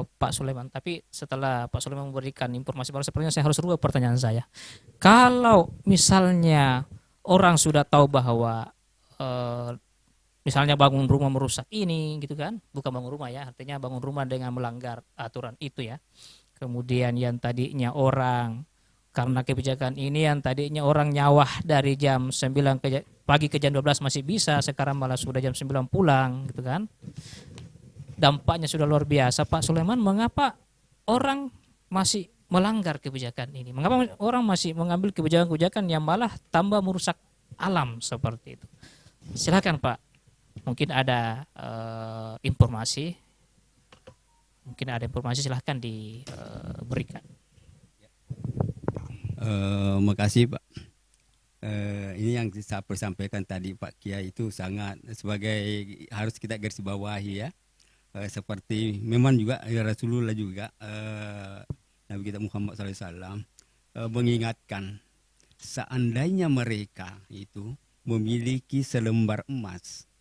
Pak Sulaiman. Tapi setelah Pak Sulaiman memberikan informasi baru, sepertinya saya harus rubah pertanyaan saya. Kalau misalnya orang sudah tahu bahwa eh, misalnya bangun rumah merusak ini, gitu kan? Bukan bangun rumah ya, artinya bangun rumah dengan melanggar aturan itu ya. Kemudian yang tadinya orang karena kebijakan ini yang tadinya orang nyawah dari jam 9 pagi ke jam 12 masih bisa, sekarang malah sudah jam 9 pulang gitu kan. Dampaknya sudah luar biasa. Pak Sulaiman, mengapa orang masih melanggar kebijakan ini? Mengapa orang masih mengambil kebijakan-kebijakan yang malah tambah merusak alam seperti itu? Silakan Pak. Mungkin ada informasi. Mungkin ada informasi, silahkan diberikan. Makasih Pak. Ini yang saya sampaikan tadi Pak Kiai itu sangat sebagai harus kita garis bawahi ya. Seperti memang juga Rasulullah juga Nabi kita Muhammad SAW mengingatkan seandainya mereka itu memiliki selembar emas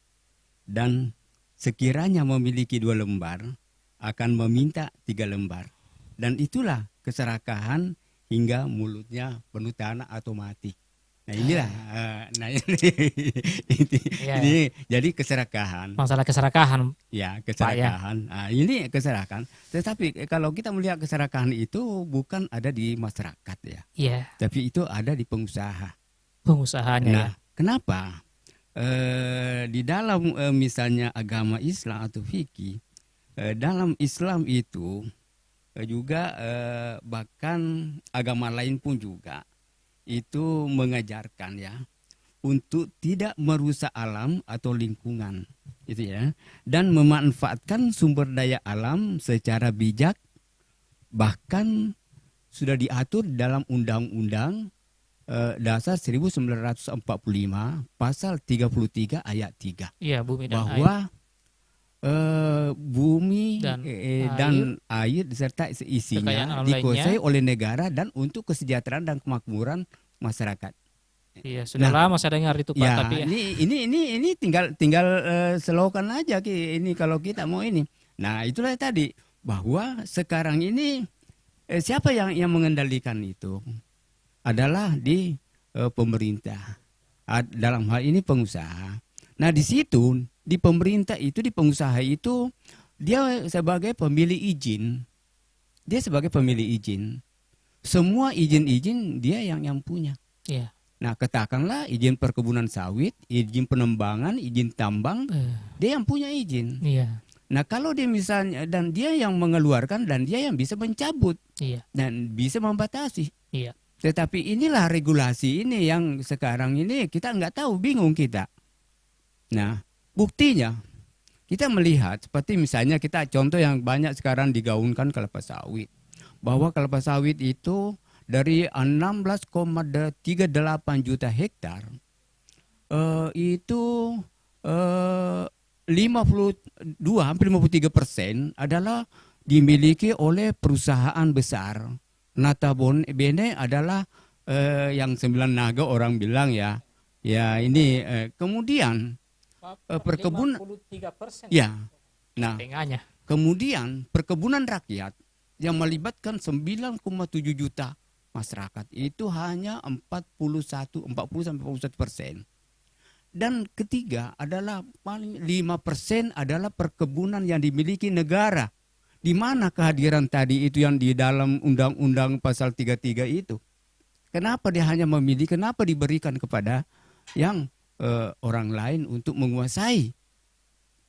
dan sekiranya memiliki 2 lembar akan meminta 3 lembar, dan itulah keserakahan hingga mulutnya penuh tanah atau mati. Nah inilah, nah Ya, ini jadi keserakahan. masalah keserakahan Ya, Pak ya. keserakahan. Nah, ini keserakahan. Tetapi kalau kita melihat keserakahan itu bukan ada di masyarakat ya, Iya, tapi itu ada di pengusaha. pengusahanya ya. Nah, kenapa? Di dalam misalnya agama Islam atau fikih, dalam Islam itu juga bahkan agama lain pun juga itu mengajarkan ya untuk tidak merusak alam atau lingkungan itu ya, dan memanfaatkan sumber daya alam secara bijak, bahkan sudah diatur dalam Undang-Undang Dasar 1945 pasal 33 ayat 3 Iya, bumi dan air bahwa bumi dan dan air serta kekayaan isinya alam dikuasai lainnya. oleh negara dan untuk kesejahteraan dan kemakmuran masyarakat. Iya, sudah Nah, lama saya dengar itu Pak, ya tapi ya. ini tinggal slogan aja ini kalau kita mau ini. Nah, itulah tadi bahwa sekarang ini siapa yang mengendalikan itu adalah di pemerintah. Dalam hal ini pengusaha. Nah, di situ di pemerintah itu, di pengusaha itu dia sebagai pemilik izin. Dia sebagai pemilik izin. Semua izin-izin dia yang punya. Iya. Nah, katakanlah izin perkebunan sawit, izin penambangan, izin tambang, dia yang punya izin. Iya. Nah, kalau dia misalnya, dan dia yang mengeluarkan dan dia yang bisa mencabut Iya. dan bisa membatasi. Iya. Tetapi inilah regulasi ini yang sekarang ini kita nggak tahu, bingung kita. Nah, buktinya kita melihat seperti misalnya kita contoh yang banyak sekarang digaungkan kelapa sawit. Bahwa kelapa sawit itu dari 16,38 juta hektar itu 52 hampir 53% adalah dimiliki oleh perusahaan besar. Notabene adalah yang 9 naga orang bilang ya. Ya ini kemudian perkebunan 53%. ya. Nah, Tengahnya. kemudian perkebunan rakyat yang melibatkan 9,7 juta masyarakat itu hanya 40 sampai 41%. Dan ketiga adalah paling 5% adalah perkebunan yang dimiliki negara. Di mana kehadiran tadi itu yang di dalam Undang-Undang Pasal 33 itu? Kenapa dia hanya memilih? Kenapa diberikan kepada yang orang lain untuk menguasai?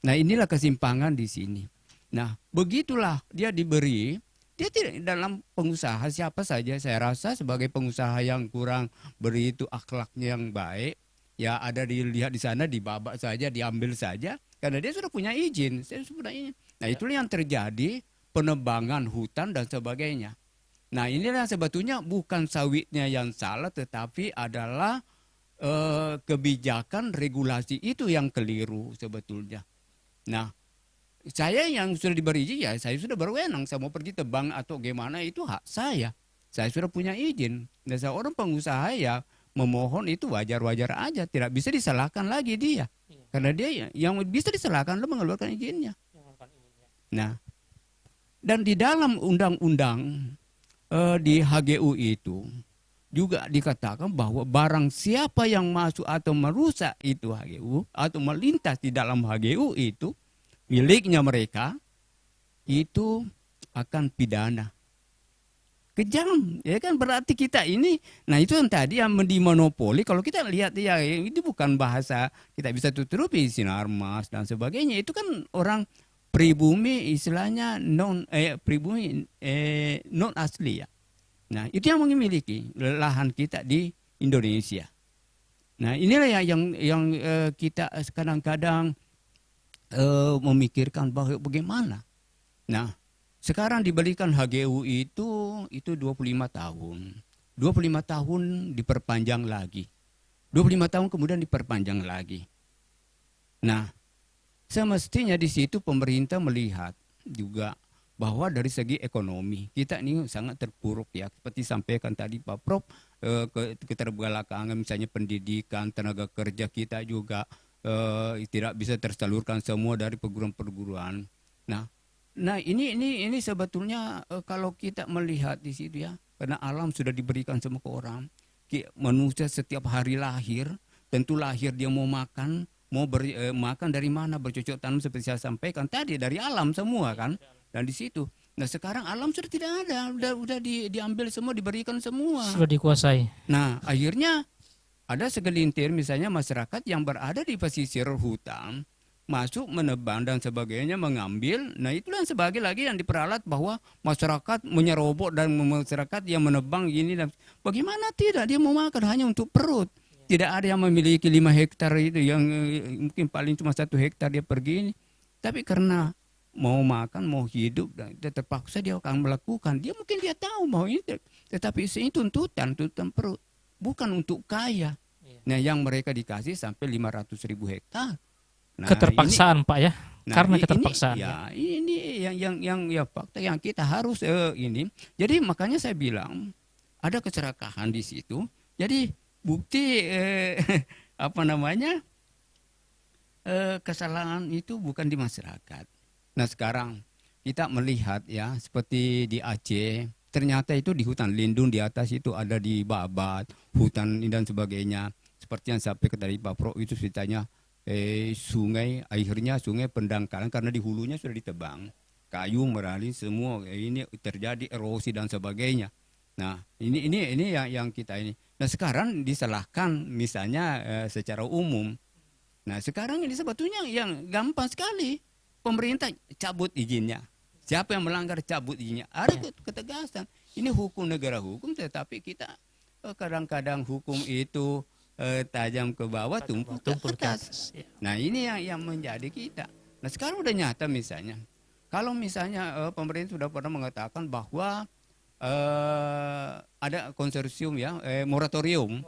Nah, inilah kesimpangan di sini. Nah, begitulah dia diberi. Dia tidak dalam pengusaha siapa saja, saya rasa sebagai pengusaha yang kurang beri itu akhlaknya yang baik, ya ada dilihat di sana, dibabak saja, diambil saja, karena dia sudah punya izin. Saya sudah ini. Nah, itulah yang terjadi, penebangan hutan dan sebagainya. Nah, inilah sebetulnya bukan sawitnya yang salah, tetapi adalah kebijakan regulasi itu yang keliru sebetulnya. Nah, saya yang sudah diberi izin, ya saya sudah berwenang, saya mau pergi tebang atau gimana itu hak saya. Saya sudah punya izin. Dan seorang pengusaha ya memohon itu wajar-wajar aja, tidak bisa disalahkan lagi dia. Karena dia yang bisa disalahkan lo mengeluarkan izinnya. Nah, Dan di dalam undang-undang di HGU itu juga dikatakan bahwa barang siapa yang masuk atau merusak itu HGU atau melintas di dalam HGU itu miliknya mereka itu akan pidana. Kejam, ya kan, berarti kita ini, nah itu yang tadi yang dimonopoli. Kalau kita lihat ya itu bukan bahasa kita bisa tutupi sinar mas dan sebagainya. Itu kan orang pribumi istilahnya pribumi non asli ya. Nah itu yang memiliki lahan kita di Indonesia. Nah inilah yang kita kadang-kadang memikirkan bahwa bagaimana. Nah sekarang diberikan HGU itu 25 tahun. 25 tahun diperpanjang lagi. 25 tahun kemudian diperpanjang lagi. Nah, semestinya di situ pemerintah melihat juga bahwa dari segi ekonomi kita ini sangat terpuruk ya. Seperti sampaikan tadi Pak Prof, keterbelakangan misalnya pendidikan, tenaga kerja kita juga tidak bisa tersalurkan semua dari perguruan-perguruan. Nah ini sebetulnya kalau kita melihat di situ ya, karena alam sudah diberikan semua ke orang. Manusia setiap hari lahir, tentu lahir dia mau makan, makan dari mana, bercocok tanam seperti saya sampaikan tadi dari alam semua kan. Dan di situ. Nah sekarang alam sudah tidak ada, udah diambil semua, diberikan semua. Sudah dikuasai. Nah akhirnya ada segelintir misalnya masyarakat yang berada di pesisir hutan masuk menebang dan sebagainya mengambil. Nah itulah yang sebagai lagi yang diperalat bahwa masyarakat menyerobot dan masyarakat yang menebang ini dan bagaimana tidak, dia mau makan hanya untuk perut. Tidak ada yang memiliki 5 hektar itu yang mungkin paling cuma 1 hektar dia pergi ini. Tapi karena mau makan, mau hidup dan terpaksa dia akan melakukan. Dia mungkin dia tahu mau ini, tetapi ini tuntutan perut, bukan untuk kaya. Nah yang mereka dikasih sampai 500.000 hektar. Nah, keterpaksaan ini, Pak ya, karena keterpaksaan. Ini yang fakta yang kita harus ini. Jadi makanya saya bilang ada keserakahan di situ. Jadi bukti kesalahan itu bukan di masyarakat. Nah sekarang kita melihat ya seperti di Aceh, ternyata itu di hutan lindung di atas itu ada di Babat, hutan dan sebagainya. Seperti yang sampai ke dari Pak Pro itu ceritanya. Sungai, akhirnya sungai pendangkalan karena di hulunya sudah ditebang, kayu merali semua, ini terjadi erosi dan sebagainya. Nah ini yang kita ini. Nah sekarang disalahkan misalnya secara umum. Nah sekarang ini sebetulnya yang gampang sekali, pemerintah cabut izinnya. Siapa yang melanggar cabut izinnya, ada ketegasan. Ini hukum negara hukum, tetapi kita kadang-kadang hukum itu tajam ke bawah, tumpul ke atas. Nah ini yang menjadi kita. Nah sekarang udah nyata misalnya, kalau misalnya pemerintah sudah pernah mengatakan bahwa ada konsorsium ya, moratorium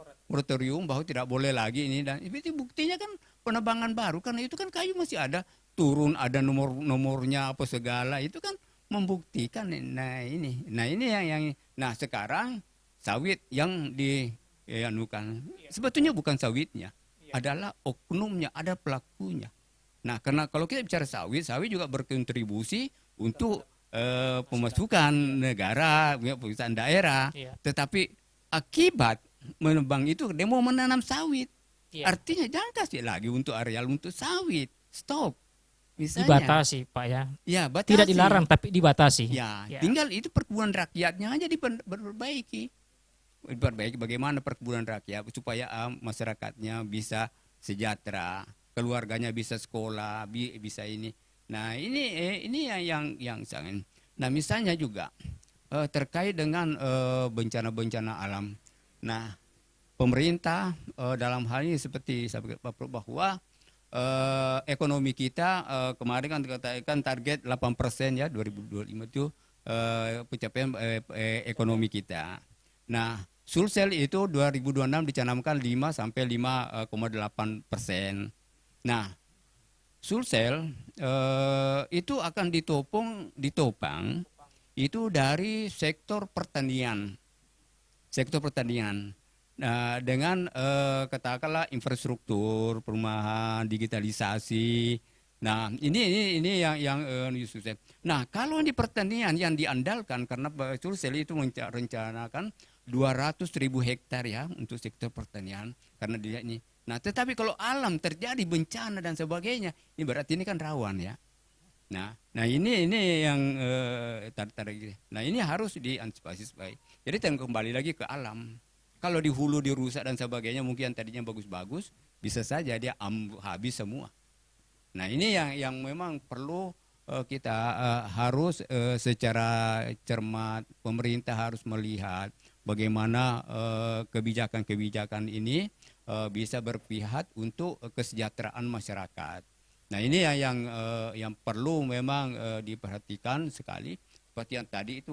bahwa tidak boleh lagi ini, dan itu buktinya kan penebangan baru, karena itu kan kayu masih ada, turun ada nomornya apa segala, itu kan membuktikan. Nah ini nah sekarang sawit yang anukan sebetulnya bukan sawitnya, adalah oknumnya, ada pelakunya. Nah karena kalau kita bicara sawit juga berkontribusi untuk pemasukan negara, perusahaan daerah. Tetapi akibat menebang itu dia mau menanam sawit, artinya jangan kasih lagi untuk areal untuk sawit, stop. Misalnya, dibatasi Pak ya, batasi. Tidak dilarang tapi dibatasi. Tinggal itu perkebunan rakyatnya aja diperbaiki. Bagaimana perkebunan rakyat supaya masyarakatnya bisa sejahtera, keluarganya bisa sekolah, bisa ini. Nah ini yang sangat. Nah misalnya juga terkait dengan bencana-bencana alam. Nah pemerintah dalam hal ini seperti Pak Prof bahwa ekonomi kita kemarin kan dikatakan target 8% ya 2025 itu pencapaian ekonomi kita. Nah Sulsel itu 2026 dicanangkan 5 sampai 5,8%. Nah, Sulsel itu akan ditopang itu dari sektor pertanian. Nah, dengan katakanlah infrastruktur, perumahan, digitalisasi. Nah, ini yang Yusuf. Nah, kalau di pertanian yang diandalkan karena Pak Sulsel itu merencanakan 200.000 hektar ya untuk sektor pertanian karena dia ini. Nah, tetapi kalau alam terjadi bencana dan sebagainya, ini berarti ini kan rawan ya. Nah ini yang nah ini harus diantisipasi baik. Jadi kembali lagi ke alam. Kalau di hulu dirusak dan sebagainya, mungkin yang tadinya bagus-bagus, bisa saja dia habis semua. Nah ini yang memang perlu kita harus secara cermat, pemerintah harus melihat bagaimana kebijakan-kebijakan ini bisa berpihak untuk kesejahteraan masyarakat. Nah ini yang perlu memang diperhatikan sekali. Seperti yang tadi itu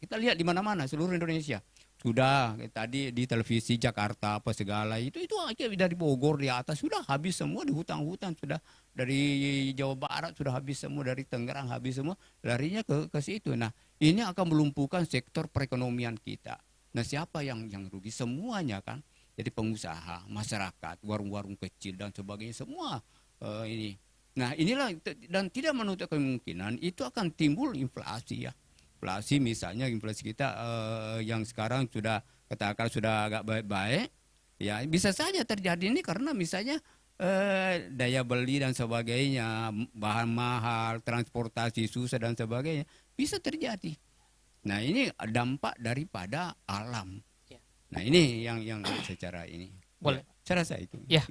kita lihat di mana-mana seluruh Indonesia. Sudah tadi di televisi Jakarta apa segala itu aja dari Bogor di atas sudah habis semua di hutan-hutan, sudah dari Jawa Barat sudah habis semua, dari Tangerang habis semua, larinya ke situ. Nah ini akan melumpuhkan sektor perekonomian kita. Nah siapa yang rugi? Semuanya kan. Jadi pengusaha, masyarakat, warung-warung kecil dan sebagainya semua ini. Nah inilah, dan tidak menutup kemungkinan itu akan timbul inflasi ya. Inflasi misalnya inflasi kita yang sekarang sudah katakan sudah agak baik-baik, ya bisa saja terjadi ini karena misalnya daya beli dan sebagainya, bahan mahal, transportasi susah dan sebagainya, bisa terjadi. Nah ini dampak daripada alam. Ya. Nah ini yang secara ini. Boleh. Ya, saya rasa itu. Ya.